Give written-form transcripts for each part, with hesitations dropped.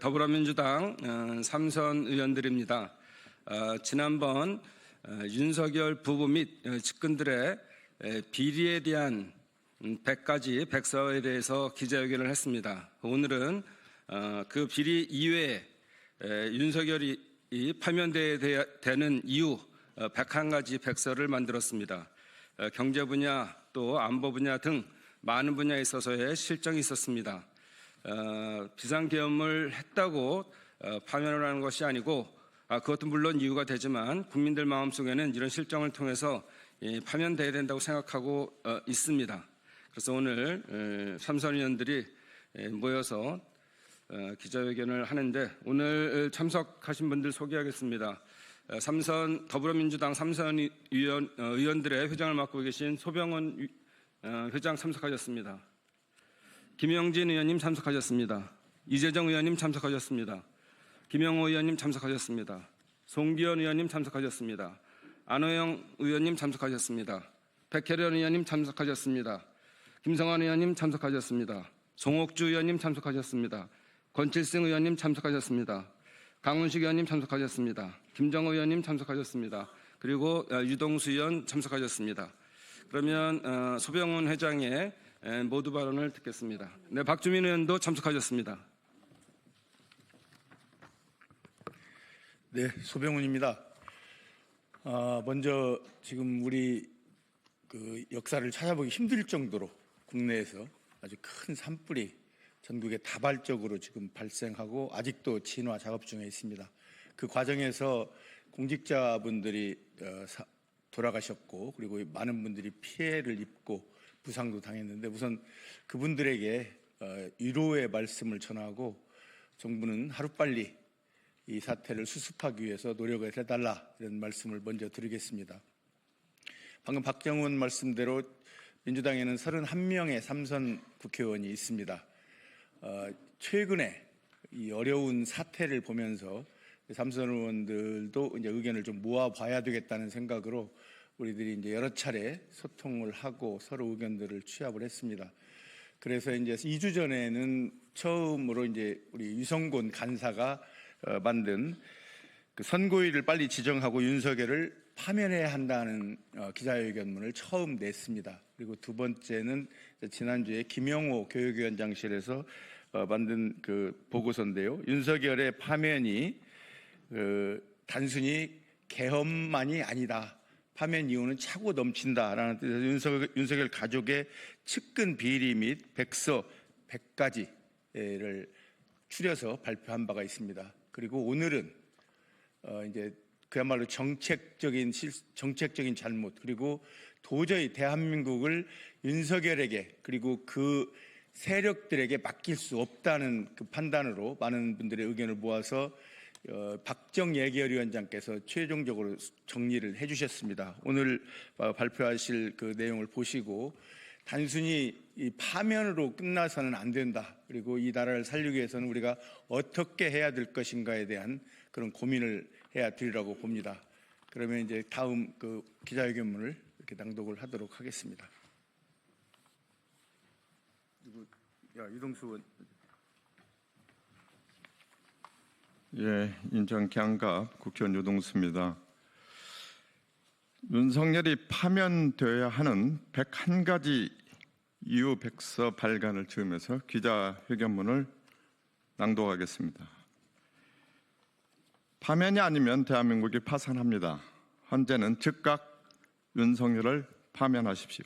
더불어민주당 삼선 의원들입니다. 지난번 윤석열 부부 및 측근들의 비리에 대한 100가지 백서에 대해서 기자회견을 했습니다. 오늘은 그 비리 이외에 윤석열이 파면되는 이유 101가지 백서를 만들었습니다. 경제 분야 또 안보 분야 등 많은 분야에 있어서의 실정이 있었습니다. 비상계엄을 했다고 파면을 하는 것이 아니고 그것도 물론 이유가 되지만 국민들 마음속에는 이런 실정을 통해서 파면돼야 된다고 생각하고 있습니다. 그래서 오늘 삼선 의원들이 모여서 기자회견을 하는데 오늘 참석하신 분들 소개하겠습니다. 더불어민주당 삼선 의원들의 회장을 맡고 계신 소병원 회장 참석하셨습니다. 김영진 의원님 참석하셨습니다. 이재정 의원님 참석하셨습니다. 김영호 의원님 참석하셨습니다. 송기현 의원님 참석하셨습니다. 안호영 의원님 참석하셨습니다. 백혜련 의원님 참석하셨습니다. 김성환 의원님 참석하셨습니다. 송옥주 의원님 참석하셨습니다. 권칠승 의원님 참석하셨습니다. 강훈식 의원님 참석하셨습니다. 김정호 의원님 참석하셨습니다. 그리고 유동수 의원 참석하셨습니다. 그러면 소병훈 회장의 모두 발언을 듣겠습니다. 네, 박주민 의원도 참석하셨습니다. 네, 소병훈입니다. 먼저 지금 우리 역사를 찾아보기 힘들 정도로 국내에서 아주 큰 산불이 전국에 다발적으로 지금 발생하고 아직도 진화 작업 중에 있습니다. 그 과정에서 공직자분들이 돌아가셨고 그리고 많은 분들이 피해를 입고 부상도 당했는데 우선 그분들에게 위로의 말씀을 전하고 정부는 하루빨리 이 사태를 수습하기 위해서 노력을 해달라 이런 말씀을 먼저 드리겠습니다. 방금 박정훈 말씀대로 민주당에는 31명의 삼선 국회의원이 있습니다. 최근에 이 어려운 사태를 보면서 삼선 의원들도 이제 의견을 좀 모아봐야 되겠다는 생각으로 우리들이 이제 여러 차례 소통을 하고 서로 의견들을 취합을 했습니다. 그래서 이제 2주 전에는 처음으로 이제 우리 유성곤 간사가 만든 그 선고일을 빨리 지정하고 윤석열을 파면해야 한다는 기자회견문을 처음 냈습니다. 그리고 두 번째는 지난주에 김영호 교육위원장실에서 만든 그 보고서인데요. 윤석열의 파면이 단순히 계엄만이 아니다. 파면 이유는 차고 넘친다라는 뜻에서 윤석열 가족의 측근 비리 및 백서 100가지를 추려서 발표한 바가 있습니다. 그리고 오늘은 이제 그야말로 정책적인 잘못 그리고 도저히 대한민국을 윤석열에게 그리고 그 세력들에게 맡길 수 없다는 그 판단으로 많은 분들의 의견을 모아서 박정예결위원장께서 최종적으로 정리를 해주셨습니다. 오늘 발표하실 그 내용을 보시고 단순히 이 파면으로 끝나서는 안 된다. 그리고 이 나라를 살리기 위해서는 우리가 어떻게 해야 될 것인가에 대한 그런 고민을 해야 되리라고 봅니다. 그러면 이제 다음 그 기자회견문을 이렇게 낭독을 하도록 하겠습니다. 유동수 의원. 예, 인천 경갑 국회의원 유동수입니다. 윤석열이 파면되어야 하는 101가지 이유 백서 발간을 지으면서 기자회견문을 낭독하겠습니다. 파면이 아니면 대한민국이 파산합니다. 헌재는 즉각 윤석열을 파면하십시오.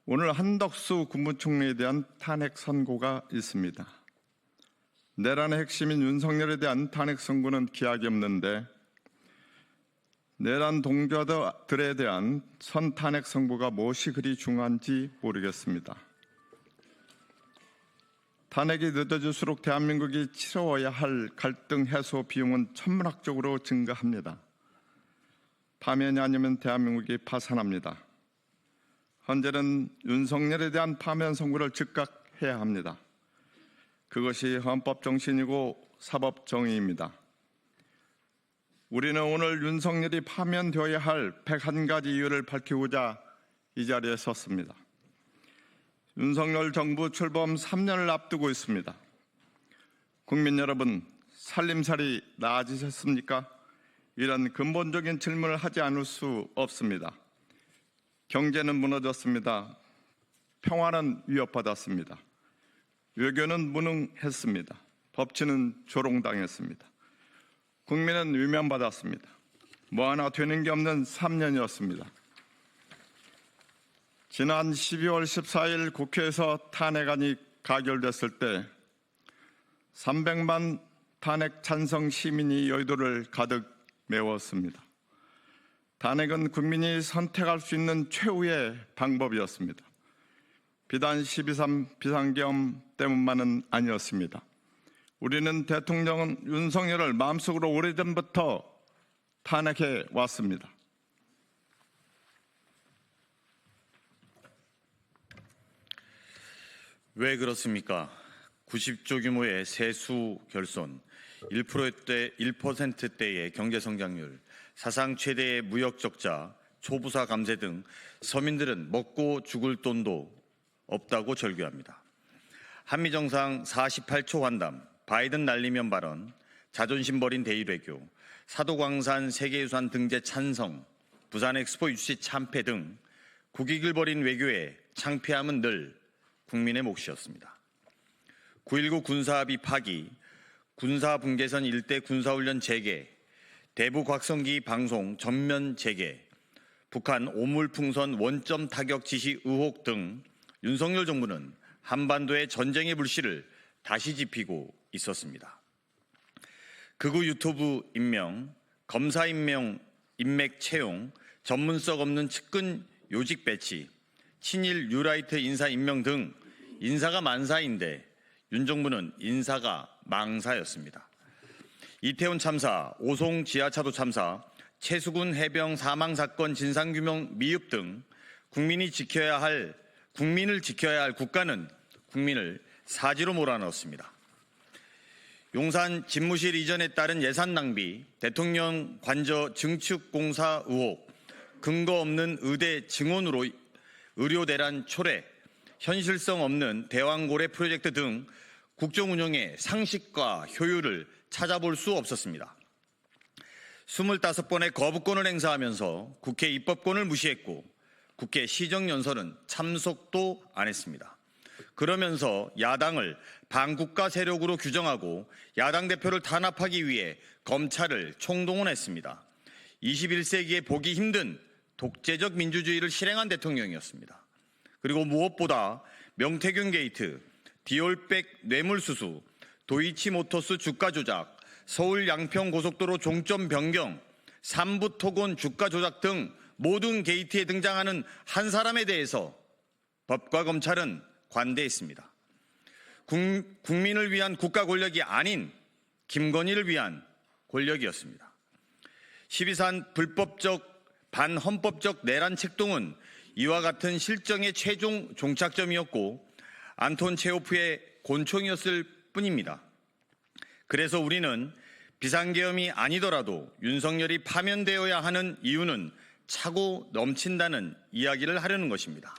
오늘 한덕수 국무총리에 대한 탄핵 선고가 있습니다. 내란의 핵심인 윤석열에 대한 탄핵 선고는 기약이 없는데 내란 동조자들에 대한 선탄핵 선고가 무엇이 그리 중요한지 모르겠습니다. 탄핵이 늦어질수록 대한민국이 치러야 할 갈등 해소 비용은 천문학적으로 증가합니다. 파면이 아니면 대한민국이 파산합니다. 헌재는 윤석열에 대한 파면 선고를 즉각 해야 합니다. 그것이 헌법 정신이고 사법 정의입니다. 우리는 오늘 윤석열이 파면되어야 할 101가지 이유를 밝히고자 이 자리에 섰습니다. 윤석열 정부 출범 3년을 앞두고 있습니다. 국민 여러분, 살림살이 나아지셨습니까? 이런 근본적인 질문을 하지 않을 수 없습니다. 경제는 무너졌습니다. 평화는 위협받았습니다. 외교는 무능했습니다. 법치는 조롱당했습니다. 국민은 외면받았습니다. 뭐 하나 되는 게 없는 3년이었습니다. 지난 12월 14일 국회에서 탄핵안이 가결됐을 때 300만 탄핵 찬성 시민이 여의도를 가득 메웠습니다. 탄핵은 국민이 선택할 수 있는 최후의 방법이었습니다. 비단 12.3 비상계엄 때문만은 아니었습니다. 우리는 대통령 윤석열을 마음속으로 오래전부터 탄핵해 왔습니다. 왜 그렇습니까? 90조 규모의 세수 결손, 1%대의 경제 성장률, 사상 최대의 무역 적자, 초부사 감세 등 서민들은 먹고 죽을 돈도 없다고 절규합니다. 한미 정상 48초 환담, 바이든 날리면 발언, 자존심 버린 대일 외교, 사도광산 세계유산 등재 찬성, 부산 엑스포 유치 참패 등 국익을 버린 외교의 창피함은 늘 국민의 몫이었습니다. 9.19 군사합의 파기, 군사분계선 일대 군사훈련 재개, 대북 확성기 방송 전면 재개, 북한 오물풍선 원점 타격 지시 의혹 등 윤석열 정부는 한반도의 전쟁의 불씨를 다시 지피고 있었습니다. 극우 유튜브 임명, 검사 임명, 인맥 채용, 전문성 없는 측근 요직 배치, 친일 뉴라이트 인사 임명 등 인사가 만사인데 윤 정부는 인사가 망사였습니다. 이태원 참사, 오송 지하차도 참사, 최수근 해병 사망 사건 진상규명 미흡 등 국민을 지켜야 할 국가는 국민을 사지로 몰아넣었습니다. 용산 집무실 이전에 따른 예산 낭비, 대통령 관저 증축 공사 의혹, 근거 없는 의대 증원으로 의료 대란 초래, 현실성 없는 대왕고래 프로젝트 등 국정 운영의 상식과 효율을 찾아볼 수 없었습니다. 25번의 거부권을 행사하면서 국회 입법권을 무시했고 국회 시정연설은 참석도 안 했습니다. 그러면서 야당을 반국가 세력으로 규정하고 야당 대표를 탄압하기 위해 검찰을 총동원했습니다. 21세기에 보기 힘든 독재적 민주주의를 실행한 대통령이었습니다. 그리고 무엇보다 명태균 게이트, 디올백 뇌물수수, 도이치모터스 주가 조작, 서울 양평 고속도로 종점 변경, 삼부토건 주가 조작 등 모든 게이트에 등장하는 한 사람에 대해서 법과 검찰은 관대했습니다. 국민을 위한 국가 권력이 아닌 김건희를 위한 권력이었습니다. 12산 불법적 반헌법적 내란 책동은 이와 같은 실정의 최종 종착점이었고 안톤 체호프의 권총이었을 뿐입니다. 그래서 우리는 비상계엄이 아니더라도 윤석열이 파면되어야 하는 이유는 차고 넘친다는 이야기를 하려는 것입니다.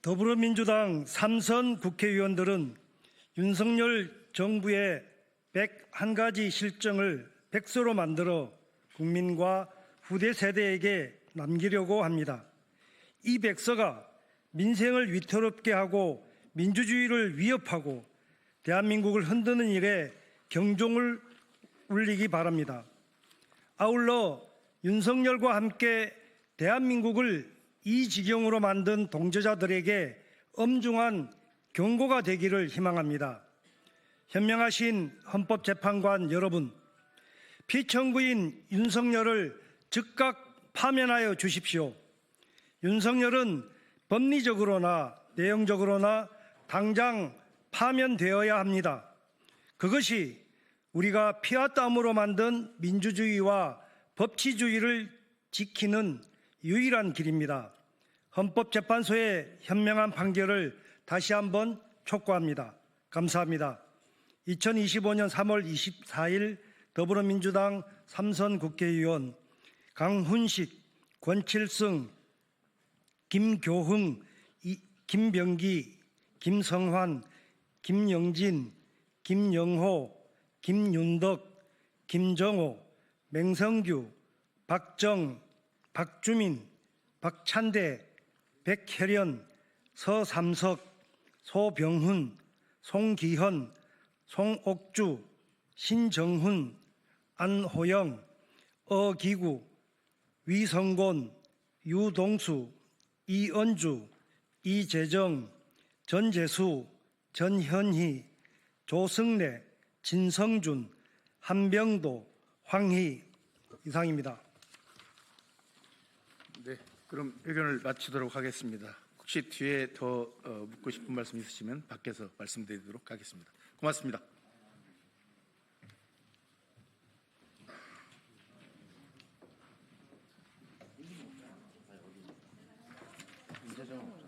더불어민주당 3선 국회의원들은 윤석열 정부의 101가지 실정을 백서로 만들어 국민과 후대 세대에게 남기려고 합니다. 이 백서가 민생을 위태롭게 하고 민주주의를 위협하고 대한민국을 흔드는 일에 경종을 울리기 바랍니다. 아울러 윤석열과 함께 대한민국을 이 지경으로 만든 동조자들에게 엄중한 경고가 되기를 희망합니다. 현명하신 헌법재판관 여러분, 피청구인 윤석열을 즉각 파면하여 주십시오. 윤석열은 법리적으로나 내용적으로나 당장 파면되어야 합니다. 그것이 우리가 피와 땀으로 만든 민주주의와 법치주의를 지키는 유일한 길입니다. 헌법재판소의 현명한 판결을 다시 한번 촉구합니다. 감사합니다. 2025년 3월 24일 더불어민주당 3선 국회의원 강훈식, 권칠승, 김교흥, 김병기, 김성환, 김영진, 김영호, 김윤덕, 김정호, 맹성규, 박정, 박주민, 박찬대, 백혜련, 서삼석, 소병훈, 송기현, 송옥주, 신정훈, 안호영, 어기구, 위성곤, 유동수, 이은주, 이재정, 전재수, 전현희, 조승래, 진성준, 한병도, 황희 이상입니다. 네, 그럼 의견을 마치도록 하겠습니다. 혹시 뒤에 더 묻고 싶은 말씀 있으시면 밖에서 말씀드리도록 하겠습니다. 고맙습니다. 문제점